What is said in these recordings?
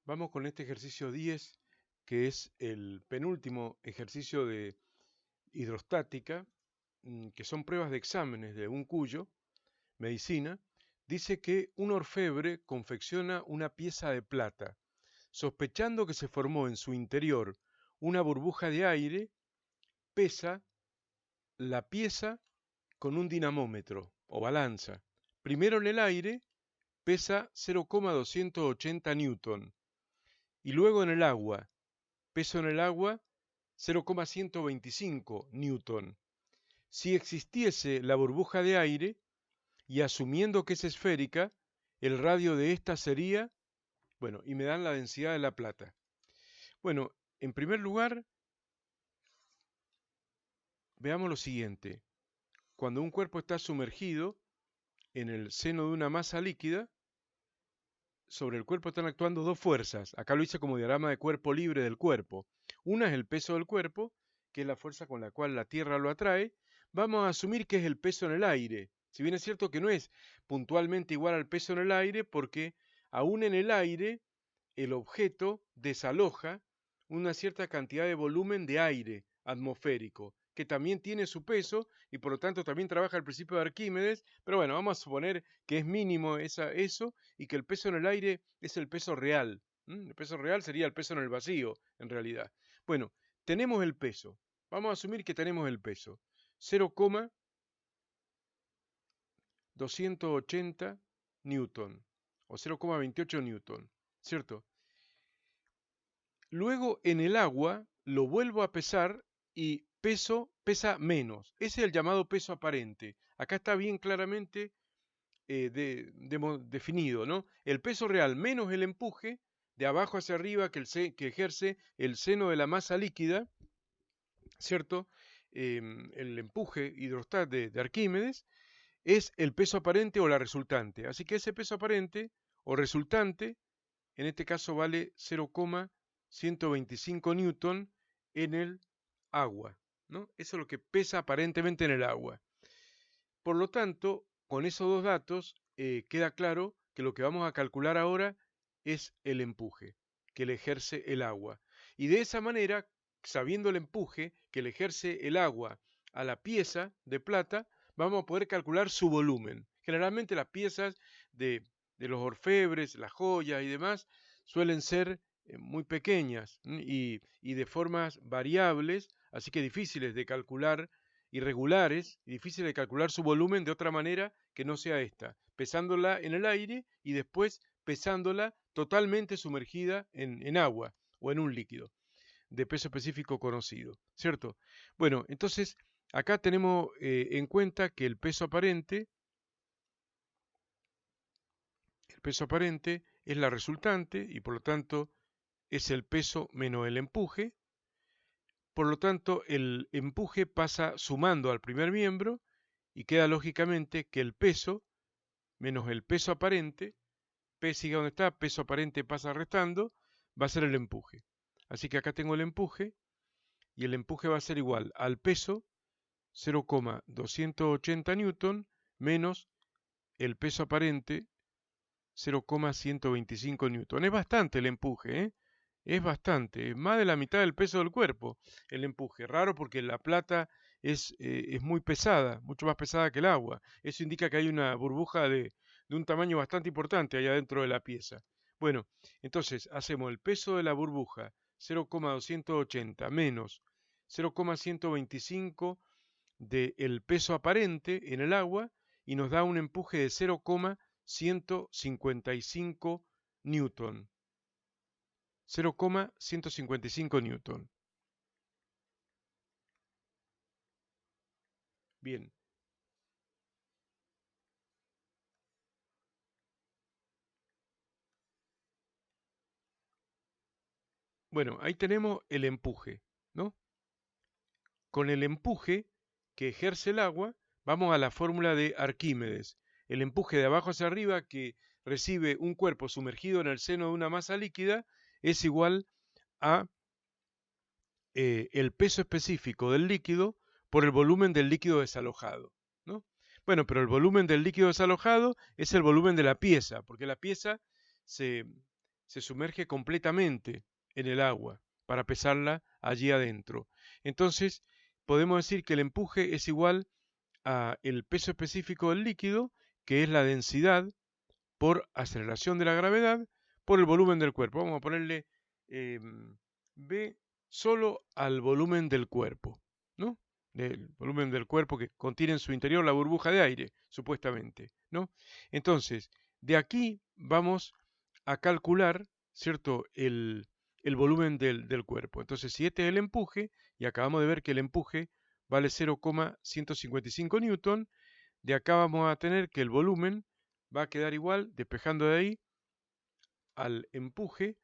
Vamos con este ejercicio 10, que es el penúltimo ejercicio de hidrostática, que son pruebas de exámenes de un cuyo, medicina. Dice que un orfebre confecciona una pieza de plata, sospechando que se formó en su interior una burbuja de aire, pesa la pieza con un dinamómetro o balanza. Primero en el aire pesa 0,280 newton y luego en el agua, peso en el agua 0,125 newton. Si existiese la burbuja de aire, y asumiendo que es esférica, el radio de esta sería, bueno, y me dan la densidad de la plata. Bueno, en primer lugar, veamos lo siguiente. Cuando un cuerpo está sumergido en el seno de una masa líquida, sobre el cuerpo están actuando dos fuerzas. Acá lo hice como diagrama de cuerpo libre del cuerpo. Una es el peso del cuerpo, que es la fuerza con la cual la Tierra lo atrae. Vamos a asumir que es el peso en el aire. Si bien es cierto que no es puntualmente igual al peso en el aire, porque aún en el aire el objeto desaloja una cierta cantidad de volumen de aire atmosférico, que también tiene su peso y por lo tanto también trabaja el principio de Arquímedes, pero bueno, vamos a suponer que es mínimo eso y que el peso en el aire es el peso real. El peso real sería el peso en el vacío, en realidad. Bueno, tenemos el peso. Vamos a asumir que tenemos el peso. 0,280 newton o 0,28 newton, ¿cierto? Luego en el agua lo vuelvo a pesar y pesa menos. Ese es el llamado peso aparente. Acá está bien claramente definido, ¿no? El peso real menos el empuje de abajo hacia arriba que ejerce el seno de la masa líquida, ¿cierto? El empuje hidrostático de Arquímedes es el peso aparente o la resultante. Así que ese peso aparente o resultante, en este caso vale 0,125 newton en el agua, ¿no? Eso es lo que pesa aparentemente en el agua. Por lo tanto, con esos dos datos queda claro que lo que vamos a calcular ahora es el empuje que le ejerce el agua. Y de esa manera, sabiendo el empuje que le ejerce el agua a la pieza de plata, vamos a poder calcular su volumen. Generalmente las piezas de los orfebres, las joyas y demás suelen ser muy pequeñas y de formas variables, así que difíciles de calcular, irregulares y difíciles de calcular su volumen de otra manera que no sea esta, pesándola en el aire y después pesándola totalmente sumergida en agua o en un líquido de peso específico conocido, ¿cierto? Bueno, entonces acá tenemos en cuenta que el peso aparente es la resultante y por lo tanto es el peso menos el empuje. Por lo tanto, el empuje pasa sumando al primer miembro y queda lógicamente que el peso menos el peso aparente, P sigue donde está, peso aparente pasa restando, va a ser el empuje. Así que acá tengo el empuje y el empuje va a ser igual al peso 0,280 newton menos el peso aparente 0,125 newton. Es bastante el empuje, ¿eh? Es bastante, es más de la mitad del peso del cuerpo el empuje. Raro porque la plata es muy pesada, mucho más pesada que el agua. Eso indica que hay una burbuja de un tamaño bastante importante allá dentro de la pieza. Bueno, entonces hacemos el peso de la burbuja 0,280 menos 0,125 del peso aparente en el agua y nos da un empuje de 0,155 newton. 0,155 newton. Bien. Bueno, ahí tenemos el empuje, ¿no? Con el empuje que ejerce el agua, vamos a la fórmula de Arquímedes. El empuje de abajo hacia arriba que recibe un cuerpo sumergido en el seno de una masa líquida es igual a el peso específico del líquido por el volumen del líquido desalojado, ¿no? Bueno, pero el volumen del líquido desalojado es el volumen de la pieza, porque la pieza se se sumerge completamente en el agua para pesarla allí adentro. Entonces, podemos decir que el empuje es igual a el peso específico del líquido, que es la densidad por aceleración de la gravedad, por el volumen del cuerpo. Vamos a ponerle B solo al volumen del cuerpo, ¿no? Del volumen del cuerpo que contiene en su interior la burbuja de aire, supuestamente, ¿no? Entonces, de aquí vamos a calcular, ¿cierto?, el volumen del cuerpo. Entonces, si este es el empuje, y acabamos de ver que el empuje vale 0,155 newton, de acá vamos a tener que el volumen va a quedar igual, despejando de ahí, al empuje,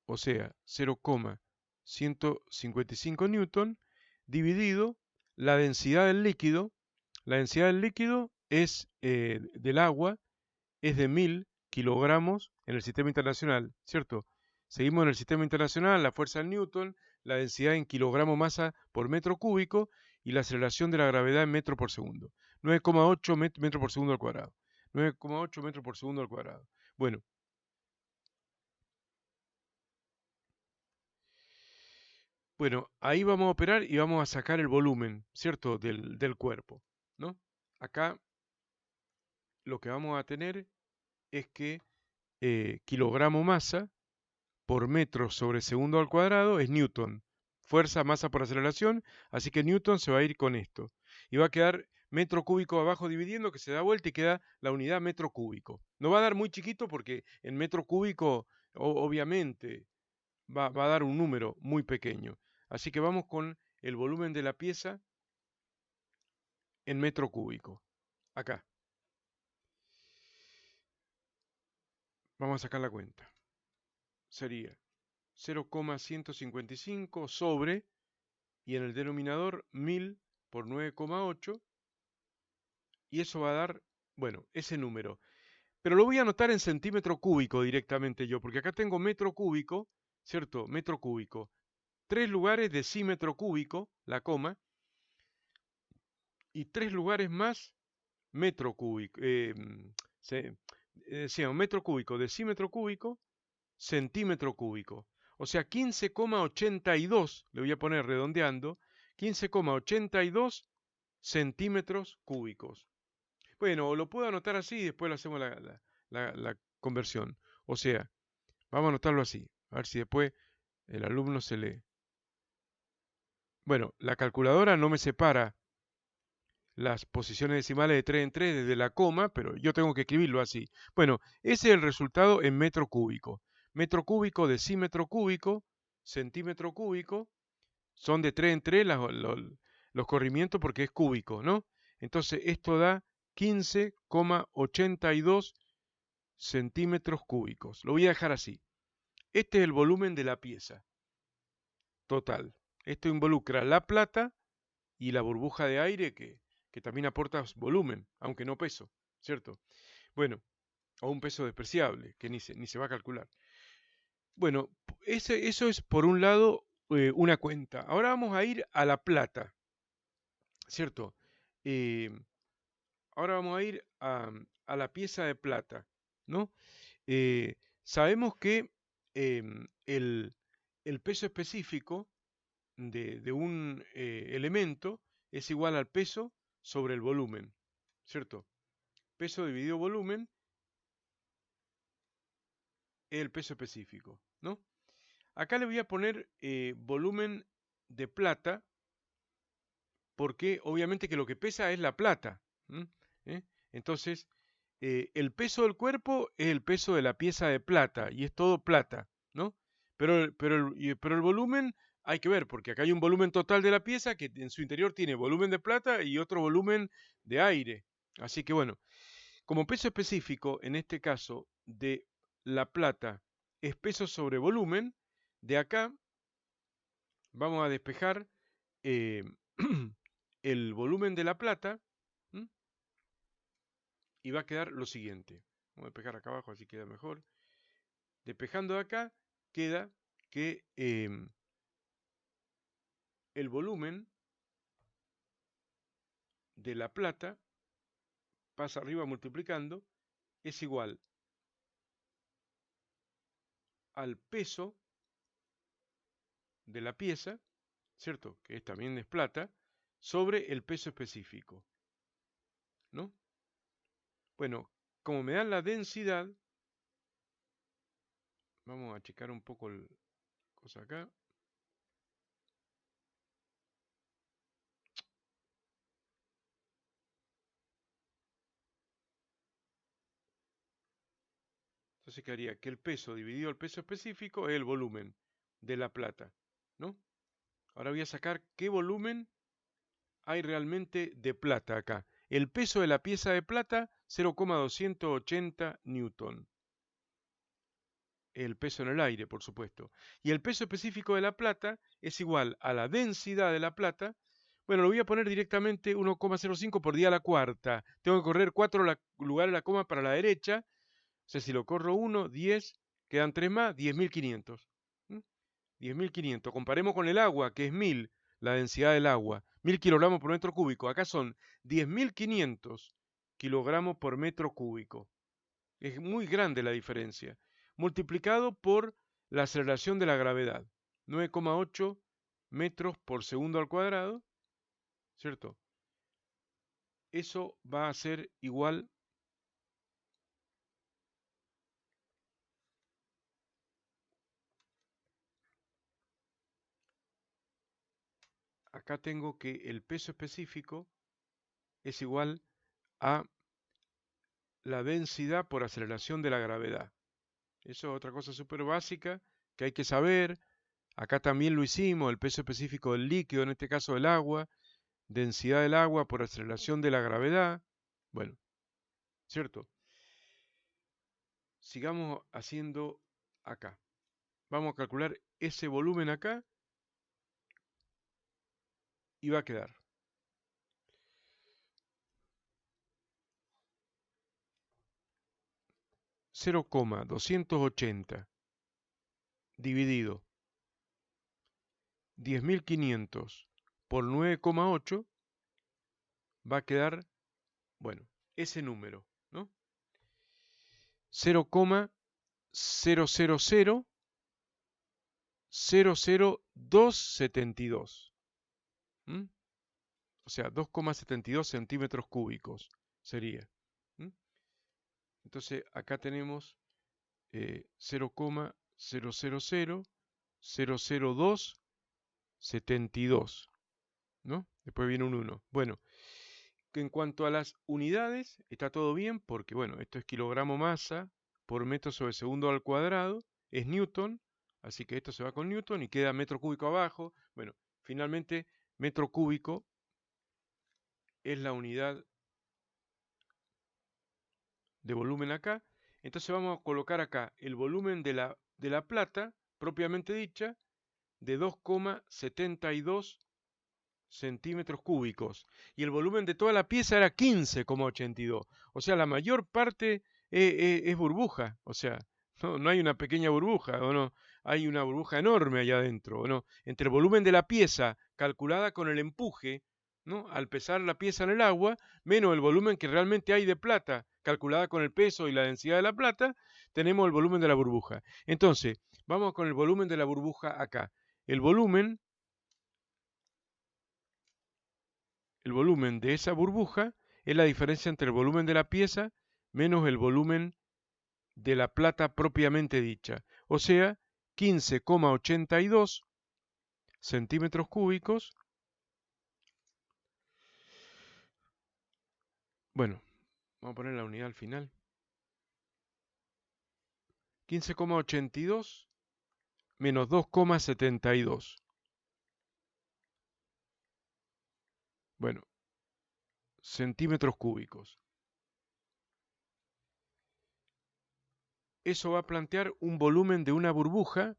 o sea, 0,155 newton, dividido la densidad del líquido. La densidad del líquido es del agua, es de 1000 kilogramos en el sistema internacional, ¿cierto? Seguimos en el sistema internacional, la fuerza del Newton, la densidad en kilogramo masa por metro cúbico y la aceleración de la gravedad en metro por segundo. 9,8 metros por segundo al cuadrado. 9,8 metros por segundo al cuadrado. Bueno, ahí vamos a operar y vamos a sacar el volumen, ¿cierto? Del cuerpo, ¿no? Acá lo que vamos a tener es que kilogramo masa por metro sobre segundo al cuadrado es Newton. Fuerza, masa por aceleración, así que Newton se va a ir con esto. Y va a quedar metro cúbico abajo dividiendo, que se da vuelta y queda la unidad metro cúbico. No va a dar muy chiquito porque en metro cúbico obviamente va a dar un número muy pequeño. Así que vamos con el volumen de la pieza en metro cúbico. Acá. Vamos a sacar la cuenta. Sería 0,155 sobre, y en el denominador 1000 por 9,8, y eso va a dar, bueno, ese número. Pero lo voy a anotar en centímetro cúbico directamente yo, porque acá tengo metro cúbico, ¿cierto? Metro cúbico. 3 lugares decímetro cúbico, la coma, y 3 lugares más metro cúbico. Decíamos metro cúbico, decímetro cúbico, centímetro cúbico. O sea, 15,82, le voy a poner redondeando, 15,82 centímetros cúbicos. Bueno, lo puedo anotar así y después lo hacemos la conversión. O sea, vamos a anotarlo así. A ver si después el alumno se lee. Bueno, la calculadora no me separa las posiciones decimales de 3 en 3 desde la coma, pero yo tengo que escribirlo así. Bueno, ese es el resultado en metro cúbico. Metro cúbico, decímetro cúbico, centímetro cúbico, son de 3 en 3 los corrimientos porque es cúbico, ¿no? Entonces esto da 15,82 centímetros cúbicos. Lo voy a dejar así. Este es el volumen de la pieza total. Esto involucra la plata y la burbuja de aire que también aporta volumen, aunque no peso, ¿cierto? Bueno, o un peso despreciable, que ni se va a calcular. Bueno, eso es por un lado una cuenta. Ahora vamos a ir a la plata, ¿cierto? Eh, ahora vamos a ir a la pieza de plata, ¿no? Sabemos que el peso específico de un elemento es igual al peso sobre el volumen, ¿cierto? Peso dividido volumen es el peso específico, ¿no? Acá le voy a poner volumen de plata, porque obviamente que lo que pesa es la plata. ¿Eh? Entonces, el peso del cuerpo es el peso de la pieza de plata, y es todo plata, ¿no? Pero el volumen hay que ver, porque acá hay un volumen total de la pieza que en su interior tiene volumen de plata y otro volumen de aire. Así que bueno, como peso específico, en este caso, de la plata es peso sobre volumen, de acá vamos a despejar eh, el volumen de la plata, ¿m? Y va a quedar lo siguiente. Vamos a despejar acá abajo, así queda mejor. Despejando de acá, queda que el volumen de la plata pasa arriba multiplicando, es igual al peso de la pieza, ¿cierto? Que también es plata, sobre el peso específico, ¿no? Bueno, como me dan la densidad, vamos a checar un poco la cosa acá. Entonces quedaría que el peso dividido el peso específico es el volumen de la plata, ¿no? Ahora voy a sacar qué volumen hay realmente de plata acá. El peso de la pieza de plata, 0,280 newton. El peso en el aire, por supuesto. Y el peso específico de la plata es igual a la densidad de la plata. Bueno, lo voy a poner directamente 1,05 por 10 a la cuarta. Tengo que correr 4 lugares la coma para la derecha. O sea, si lo corro 1, 10, quedan 3 más, 10.500. 10.500. Comparemos con el agua, que es 1000, la densidad del agua. 1000 kilogramos por metro cúbico. Acá son 10.500 kilogramos por metro cúbico. Es muy grande la diferencia. Multiplicado por la aceleración de la gravedad. 9,8 metros por segundo al cuadrado. ¿Cierto? Eso va a ser igual acá tengo que el peso específico es igual a la densidad por aceleración de la gravedad. Eso es otra cosa súper básica que hay que saber. Acá también lo hicimos, el peso específico del líquido, en este caso del agua, densidad del agua por aceleración de la gravedad. Bueno, ¿cierto? Sigamos haciendo acá. Vamos a calcular ese volumen acá y va a quedar 0,280 dividido 10.500 por 9,8 va a quedar, bueno, ese número, ¿no? 0,00000272. O sea, 2,72 centímetros cúbicos sería. Entonces acá tenemos 0,00000272, ¿no? Después viene un 1. Bueno, que en cuanto a las unidades, está todo bien porque, bueno, esto es kilogramo masa por metro sobre segundo al cuadrado, es newton, así que esto se va con newton y queda metro cúbico abajo. Bueno, finalmente, metro cúbico es la unidad de volumen acá. Entonces vamos a colocar acá el volumen de la plata, propiamente dicha, de 2,72 centímetros cúbicos. Y el volumen de toda la pieza era 15,82. O sea, la mayor parte es burbuja. O sea, no hay una pequeña burbuja, o no, hay una burbuja enorme allá adentro, o no. Entre el volumen de la pieza calculada con el empuje, ¿no? Al pesar la pieza en el agua, menos el volumen que realmente hay de plata, calculada con el peso y la densidad de la plata, tenemos el volumen de la burbuja. Entonces, vamos con el volumen de la burbuja acá. El volumen de esa burbuja es la diferencia entre el volumen de la pieza menos el volumen de la plata propiamente dicha. O sea, 15,82 centímetros cúbicos. Bueno, vamos a poner la unidad al final. 15,82 menos 2,72. Bueno, centímetros cúbicos. Eso va a plantear un volumen de una burbuja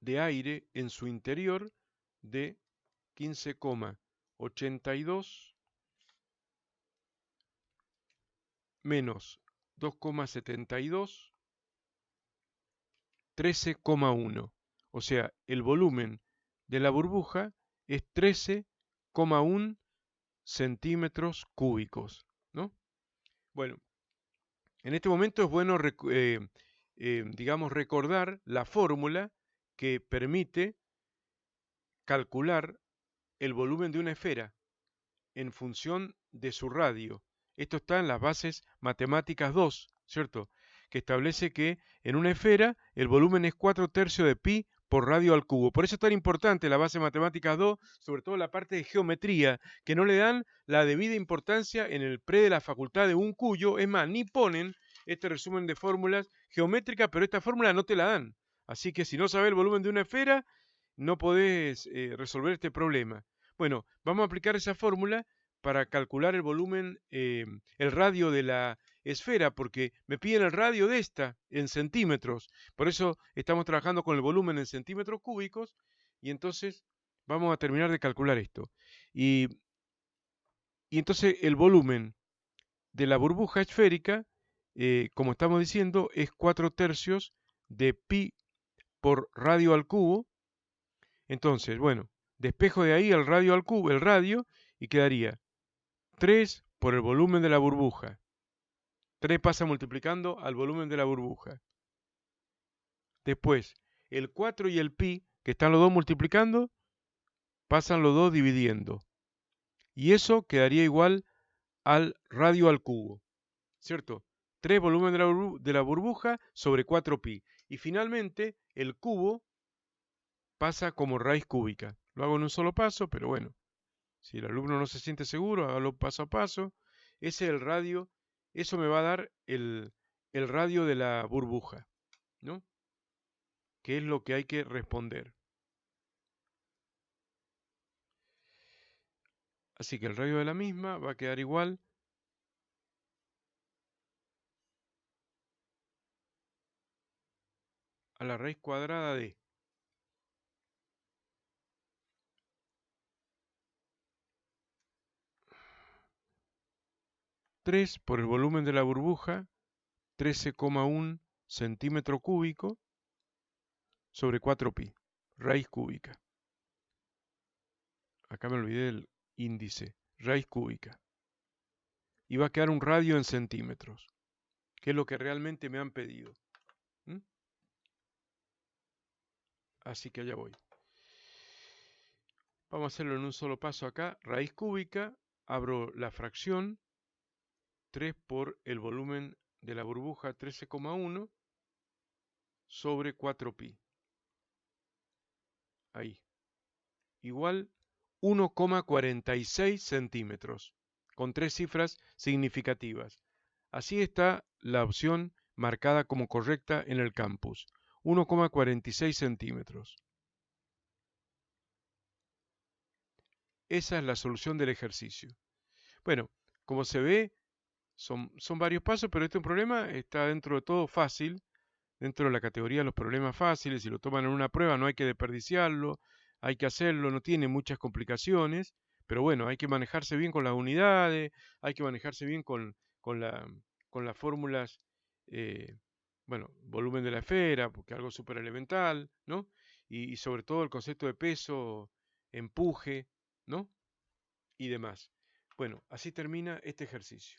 de aire en su interior de 15,82 menos 2,72, 13,1. O sea, el volumen de la burbuja es 13,1 centímetros cúbicos, ¿no? Bueno, En este momento es bueno, digamos, recordar la fórmula que permite calcular el volumen de una esfera en función de su radio. Esto está en las bases matemáticas 2, ¿cierto? Que establece que en una esfera el volumen es 4/3 de pi por radio al cubo. Por eso es tan importante la base matemáticas 2, sobre todo la parte de geometría, que no le dan la debida importancia en el pre de la facultad de un cuyo. Es más, ni ponen este resumen de fórmulas geométricas, pero esta fórmula no te la dan. Así que si no sabes el volumen de una esfera, no podés resolver este problema. Bueno, vamos a aplicar esa fórmula para calcular el volumen, el radio de la esfera, porque me piden el radio de esta en centímetros. Por eso estamos trabajando con el volumen en centímetros cúbicos y entonces vamos a terminar de calcular esto. Y, y entonces el volumen de la burbuja esférica, como estamos diciendo, es 4/3 de pi por radio al cubo. Entonces, bueno, despejo de ahí el radio al cubo, el radio, y quedaría 3 por el volumen de la burbuja. 3 pasa multiplicando al volumen de la burbuja. Después, el 4 y el pi, que están los dos multiplicando, pasan los dos dividiendo. Y eso quedaría igual al radio al cubo, ¿cierto? 3 volumen de la burbuja sobre 4 pi. Y finalmente, el cubo pasa como raíz cúbica. Lo hago en un solo paso, pero bueno, si el alumno no se siente seguro, hágalo paso a paso. Ese es el radio, eso me va a dar el radio de la burbuja, ¿no? Que es lo que hay que responder. Así que el radio de la misma va a quedar igual a la raíz cuadrada de 3 por el volumen de la burbuja, 13,1 centímetro cúbico sobre 4 pi, raíz cúbica. Acá me olvidé del índice, raíz cúbica. Y va a quedar un radio en centímetros, que es lo que realmente me han pedido. ¿Mm? Así que allá voy. Vamos a hacerlo en un solo paso acá. Raíz cúbica, abro la fracción, 3 por el volumen de la burbuja, 13,1 sobre 4 pi. Ahí. Igual 1,46 centímetros, con 3 cifras significativas. Así está la opción marcada como correcta en el campus. 1,46 centímetros. Esa es la solución del ejercicio. Bueno, como se ve, son varios pasos, pero este problema está dentro de todo fácil, dentro de la categoría de los problemas fáciles. Si lo toman en una prueba no hay que desperdiciarlo, hay que hacerlo, no tiene muchas complicaciones, pero bueno, hay que manejarse bien con las unidades, hay que manejarse bien con las fórmulas, eh, bueno, volumen de la esfera, porque algo súper elemental, ¿no? Y sobre todo el concepto de peso, empuje, ¿no? Y demás. Bueno, así termina este ejercicio.